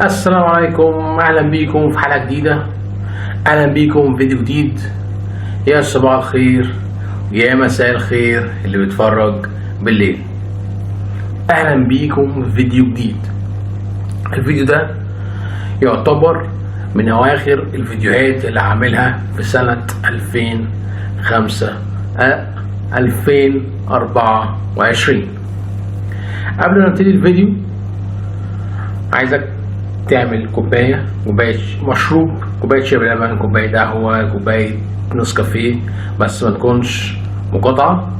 السلام عليكم، اهلا بيكم في حلقه جديده. اهلا بيكم في فيديو جديد. يا صباح الخير يا مساء الخير اللي بيتفرج بالليل، اهلا بيكم في فيديو جديد. الفيديو ده يعتبر من اواخر الفيديوهات اللي عاملها في سنه 2024. قبل ما نبتدي الفيديو عايزك تعمل كوباية مشروب، كوباية شاي بلبن، كوباية قهوة، كوباية نسكافيه، بس ما تكونش مقاطعة.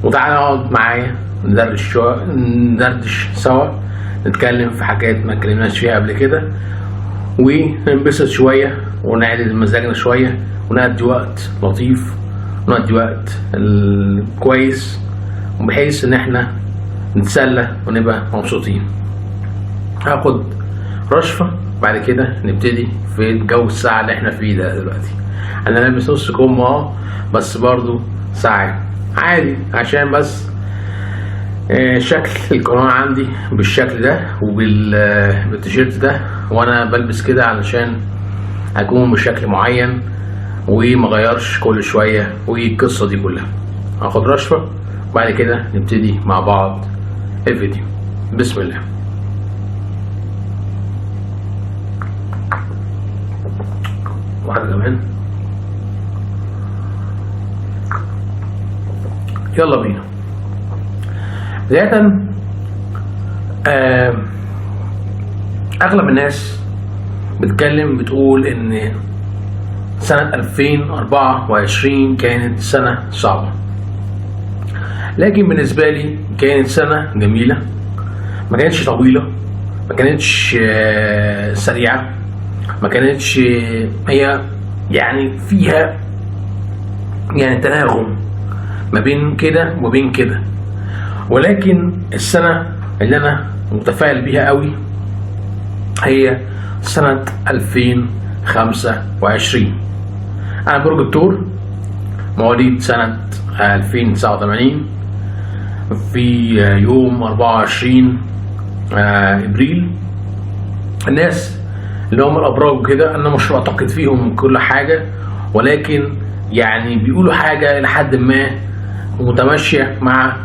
وتعالى اقعد معايا ندردش سوا، نتكلم في حاجات ما اتكلمناش فيها قبل كده، وننبسط شوية ونعدل مزاجنا شوية، ونقضي وقت لطيف ونقضي وقت كويس، بحيث ان احنا نتسلى ونبقى مبسوطين. هاخد رشفة بعد كده نبتدي في الجو الساعة اللي احنا فيه ده دلوقتي. انا لابس نص كم بس برضو ساعة عادي، عشان بس شكل القناة عندي بالشكل ده وبالتيشيرت ده، وانا بلبس كده علشان اكون بشكل معين ومغيرش كل شوية والقصة دي كلها. هاخد رشفة بعد كده نبتدي مع بعض الفيديو. بسم الله. واحدة كمان، يلا بينا. بداية أغلب الناس بتقول إن سنة 2024 كانت سنة صعبة، لكن بالنسبة لي كانت سنة جميلة. ما كانتش طويلة، ما كانتش سريعة، ما كانتش هي يعني فيها يعني تناغم ما بين كده وبين كده، ولكن السنة اللي أنا متفائل بيها قوي هي سنة 2025. أنا برج الثور، مواليد سنة 2089 في يوم 24 إبريل. الناس اللي هم الابراج كده انا مش معتقد فيهم كل حاجه، ولكن يعني بيقولوا حاجه لحد ما متماشيه مع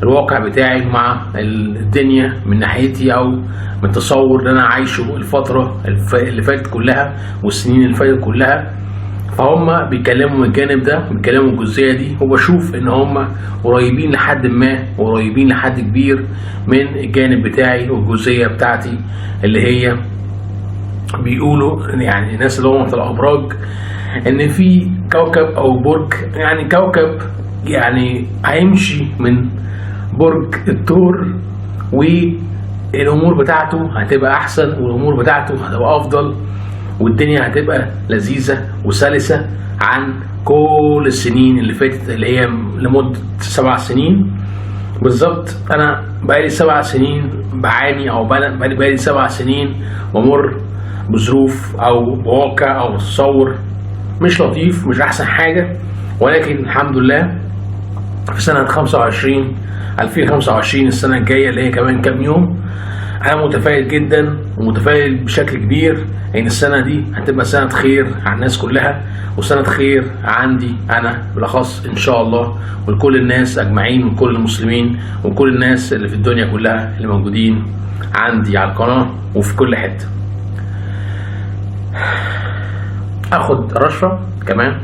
الواقع بتاعي، مع الدنيا من ناحيتي، او من التصور اللي انا عايشه الفتره اللي فاتت كلها والسنين اللي فاتت كلها. فهم بيتكلموا من الجانب ده، بيتكلموا الجزئيه دي، وبشوف ان هم قريبين لحد ما وقريبين لحد كبير من الجانب بتاعي والجزئيه بتاعتي، اللي هي بيقولوا يعني الناس اللي هم في الابراج ان في كوكب او برج، يعني كوكب يعني هيمشي من برج الثور والامور بتاعته هتبقى احسن، والامور بتاعته هتبقى افضل، والدنيا هتبقى لذيذة وسلسة عن كل السنين اللي فاتت، اللي هي لمدة 7 سنين بالظبط. انا بقالي 7 سنين بعاني، او بقالي 7 سنين بمر بظروف او بواقع او تصور مش لطيف، مش احسن حاجة، ولكن الحمد لله في سنة 2025 السنة الجاية اللي هي كمان كام يوم، انا متفائل جدا ومتفائل بشكل كبير ان السنة دي هتبقى سنة خير على الناس كلها، وسنة خير عندي انا بالاخص ان شاء الله، ولكل الناس اجمعين، وكل المسلمين، وكل الناس اللي في الدنيا كلها اللي موجودين عندي على القناة وفي كل حتة. اخد رشفة كمان.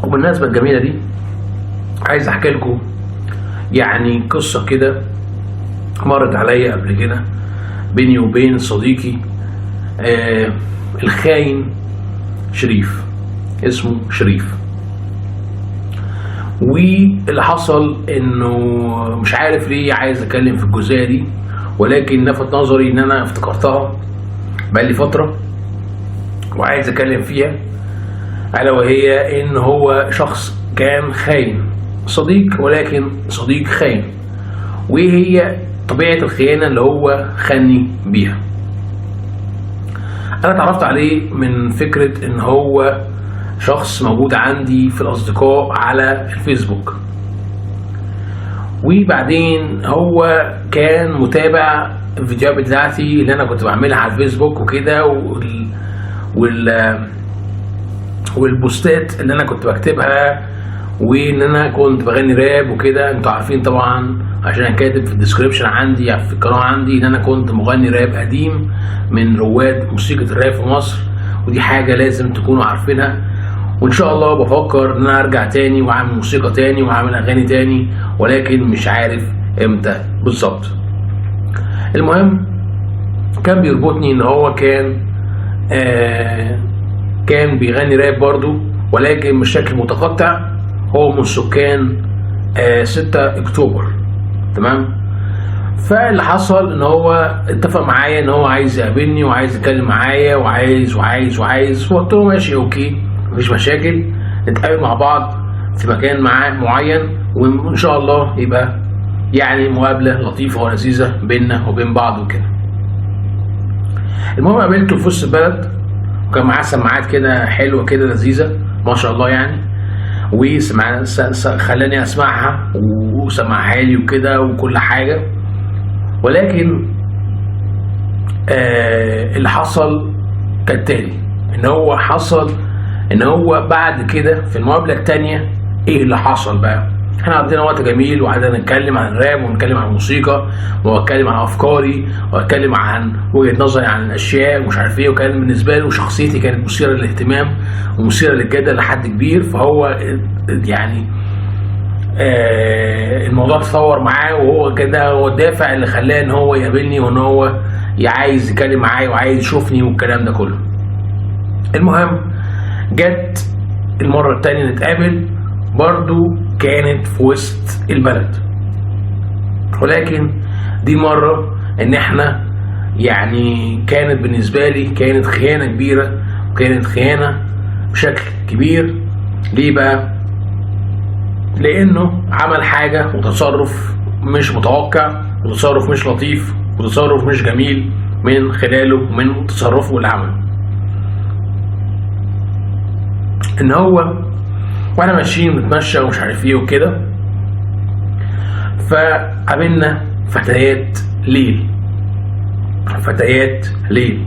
وبالنسبة الجميلة دي عايز احكي لكم يعني قصة كده مرت عليا قبل كده بيني وبين صديقي الخاين شريف، اسمه شريف. واللي حصل انه مش عارف ليه عايز اتكلم في الجزئية دي، ولكن لفت نظري ان انا افتكرتها بقالي فترة وعايز اتكلم فيها، الا وهي ان هو شخص كان خاين، صديق ولكن صديق خاين. وايه هي طبيعة الخيانة اللي هو خاني بيها؟ انا اتعرفت عليه من فكرة ان هو شخص موجود عندي في الاصدقاء على الفيسبوك، وبعدين هو كان متابع الفيديوهات بتاعتي اللي انا كنت بعملها على الفيسبوك وكده، والبوستات اللي انا كنت بكتبها، وان انا كنت بغني راب وكده. انتوا عارفين طبعا عشان كاتب في الديسكريبشن عندي في القناه عندي ان انا كنت مغني راب قديم من رواد موسيقى الراب في مصر، ودي حاجه لازم تكونوا عارفينها. وان شاء الله بفكر ان انا ارجع تاني واعمل موسيقى تاني واعمل اغاني تاني، ولكن مش عارف امتى بالظبط. المهم كان بيربطني ان هو كان بيغني راب برضو، ولكن بشكل متقطع. هو من سكان 6 اكتوبر، تمام. فاللي حصل ان هو اتفق معايا ان هو عايز يقابلني وعايز يتكلم معايا وعايز فقلت له ماشي اوكي مفيش مشاكل، نتقابل مع بعض في مكان معين، وان شاء الله يبقى يعني مقابله لطيفه ولذيذه بيننا وبين بعض وكده. المهم قابلته في وسط البلد، وكان معاه سماعات كده حلوه كده لذيذه ما شاء الله يعني، خلاني اسمعها وسمعها لي وكده وكل حاجه. ولكن اللي حصل كالتالي، ان هو بعد كده في المقابله الثانيه ايه اللي حصل بقى. احنا قضينا وقت جميل وقعدنا نتكلم عن الراب ونتكلم عن الموسيقى واتكلم عن افكاري واتكلم عن وجهه نظري عن الاشياء ومش عارف ايه، وكان بالنسبه له شخصيتي كانت مثيره للاهتمام ومثيره للجدل لحد كبير. فهو يعني الموضوع تطور معاه، وهو كده هو الدافع اللي خلاه ان هو يقابلني وان هو عايز يتكلم معايا وعايز يشوفني والكلام ده كله. المهم جت المره الثانيه نتقابل، برضو كانت في وسط البلد، ولكن دي مرة ان احنا يعني كانت بالنسبة لي كانت خيانة كبيرة، وكانت خيانة بشكل كبير. ليه بقى؟ لانه عمل حاجة وتصرف مش متوقع وتصرف مش لطيف وتصرف مش جميل من خلاله ومن تصرفه اللي عمله. ان هو وانا ماشيين بنتمشى ومش عارف ايه وكده، فقابلنا فتيات ليل.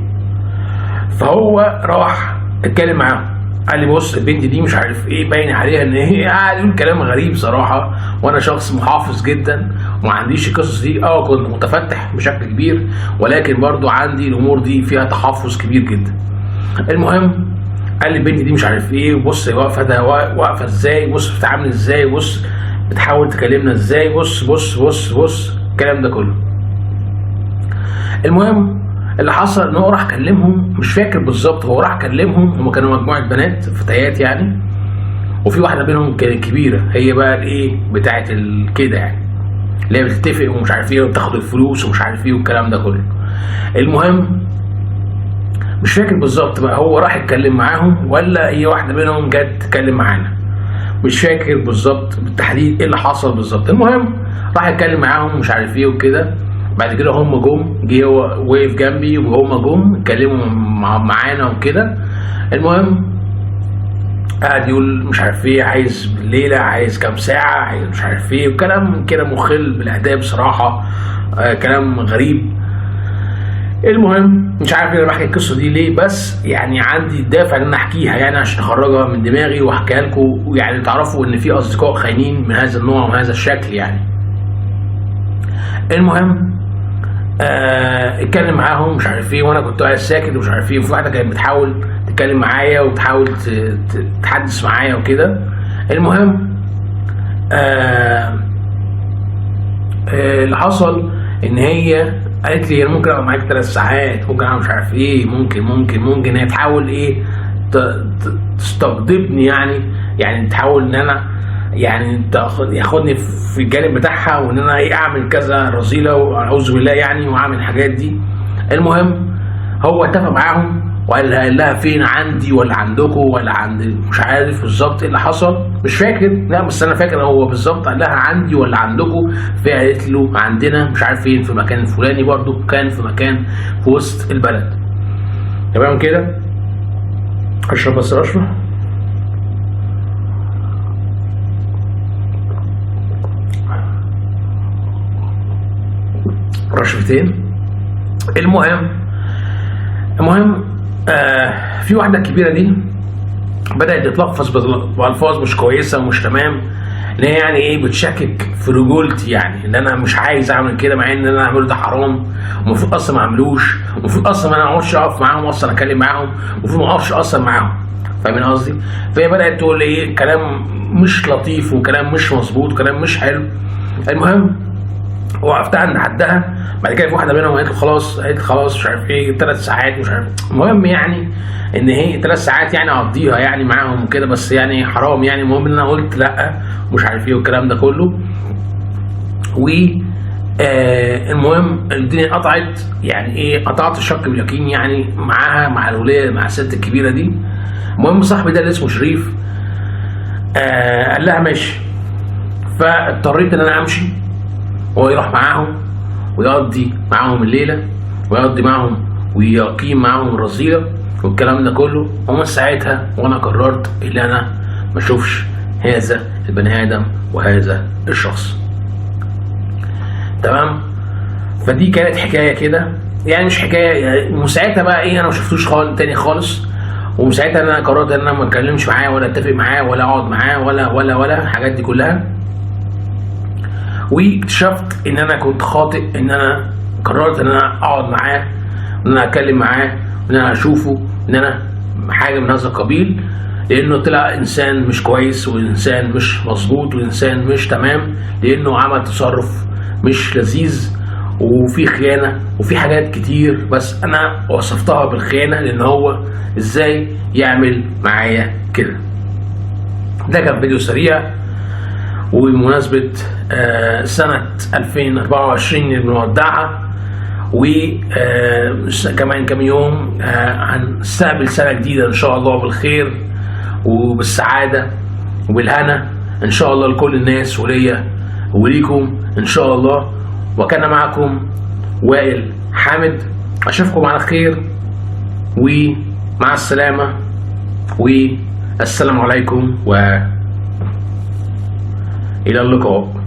فهو راح اتكلم معاهم، قال لي بص البنت دي مش عارف ايه باين عليها ان هي قاعد يقول كلام غريب صراحه، وانا شخص محافظ جدا وما عنديش القصص دي. كنت متفتح بشكل كبير، ولكن برضو عندي الامور دي فيها تحفظ كبير جدا. المهم قال لي البنت دي مش عارف ايه، بص واقفه ازاي، بص بتتعامل ازاي، بص بتحاول تكلمنا ازاي، بص الكلام ده كله. المهم اللي حصل ان هو راح كلمهم، مش فاكر بالظبط، هو راح كلمهم، هم كانوا مجموعه بنات فتيات يعني، وفي واحده منهم كانت كبيره، هي بقى الايه بتاعت كده يعني، اللي هي بتتفق ومش عارف ايه وبتاخد الفلوس ومش عارف ايه والكلام ده كله. المهم مش فاكر بالظبط بقى هو راح يتكلم معاهم ولا هي واحده منهم جت تتكلم معانا، مش فاكر بالظبط بالتحديد ايه اللي حصل بالظبط. المهم راح يتكلم معاهم مش عارف ايه وكده. بعد كده هم جه هو وقف جنبي وهم اتكلموا معانا وكده. المهم قاعد يقول مش عارف ايه، عايز الليله، عايز كام ساعه، عايز مش عارف ايه، وكلام كده مخل بالاداب صراحه، كلام غريب. المهم مش عارف انا بحكي القصه دي ليه، بس يعني عندي الدافع ان انا احكيها يعني عشان اخرجها من دماغي واحكيها لكم، ويعني تعرفوا ان في اصدقاء خاينين من هذا النوع وهذا الشكل يعني. المهم اتكلم معاهم مش عارف ايه، وانا كنت قاعد ساكت ومش عارف ايه، وفي واحده كانت بتحاول تتكلم معايا وبتحاول تتحدث معايا وكده. المهم اللي حصل ان هي قالت لي انا ممكن اقعد معاك 3 ساعات، ممكن اعمل مش عارف ايه، ممكن هي تحاول ايه تستقطبني يعني تحاول ان انا يعني ياخدني في الجانب بتاعها، وان انا ايه اعمل كذا رذيله واعوذ بالله يعني واعمل الحاجات دي. المهم هو اتفق معاهم وقال لها فين، عندي ولا عندكم ولا عند، مش عارف بالظبط ايه اللي حصل، مش فاكر، لا بس انا فاكر هو بالظبط قال لها عندي ولا عندكم. فقالت له عندنا مش عارف فين، في مكان الفلاني، برضو كان في مكان في وسط البلد. تمام كده. اشرب بس اشرب. رشفتين. المهم في واحدة الكبيرة دي بدأت تتلفظ بألفاظ مش كويسة ومش تمام، ان هي يعني ايه بتشكك في رجولتي، يعني ان انا مش عايز اعمل كده مع ان انا اعمله ده حرام، ومفروض اصلا ما اعملوش، ومفروض اصلا ما اقعدش اقف معاهم اصلا اتكلم معاهم، ومفروض ما اقفش اصلا معاهم. فاهمين قصدي؟ فهي بدأت تقول ايه كلام مش لطيف وكلام مش مظبوط وكلام مش حلو. المهم وقفتها عند حدها. بعد كده في واحده منهم قالت لي خلاص مش عارف ايه 3 ساعات مش عارف. المهم يعني ان هي 3 ساعات يعني اقضيها يعني معاهم وكده، بس يعني حرام يعني. المهم ان انا قلت لا مش عارف ايه والكلام ده كله. و المهم الدنيا قطعت، يعني ايه قطعت الشك باليقين يعني معاها، مع الوليه، مع الست الكبيره دي. المهم صاحبي ده اللي اسمه شريف قال لها ماشي. فاضطريت ان انا امشي وهو يروح معاهم ويقضي معاهم الليله ويقضي معاهم ويقيم معاهم الرذيله والكلام ده كله. ومن ساعتها وانا قررت ان انا ما اشوفش هذا البني ادم وهذا الشخص. تمام. فدي كانت حكايه كده، يعني مش حكايه يعني. وساعتها بقى ايه انا ما شفتوش تاني خالص. وساعتها انا قررت ان انا ما اتكلمش معاه ولا اتفق معاه ولا اقعد معاه ولا الحاجات دي كلها. واكتشفت ان انا كنت خاطئ، ان انا قررت ان انا اقعد معاه وان انا اتكلم معاه وان انا اشوفه ان انا حاجه من هذا القبيل، لانه طلع انسان مش كويس وانسان مش مظبوط وانسان مش تمام، لانه عمل تصرف مش لذيذ وفي خيانه وفي حاجات كتير، بس انا وصفتها بالخيانه لان هو ازاي يعمل معايا كده. ده كان فيديو سريع وبمناسبة سنة 2024 المودعة، وكمان كم يوم هنستقبل سنة جديدة إن شاء الله بالخير وبالسعادة وبالهنا إن شاء الله لكل الناس وليا وليكم إن شاء الله. وكان معكم وائل حامد، أشوفكم على خير ومع السلامة والسلام عليكم وإلى اللقاء.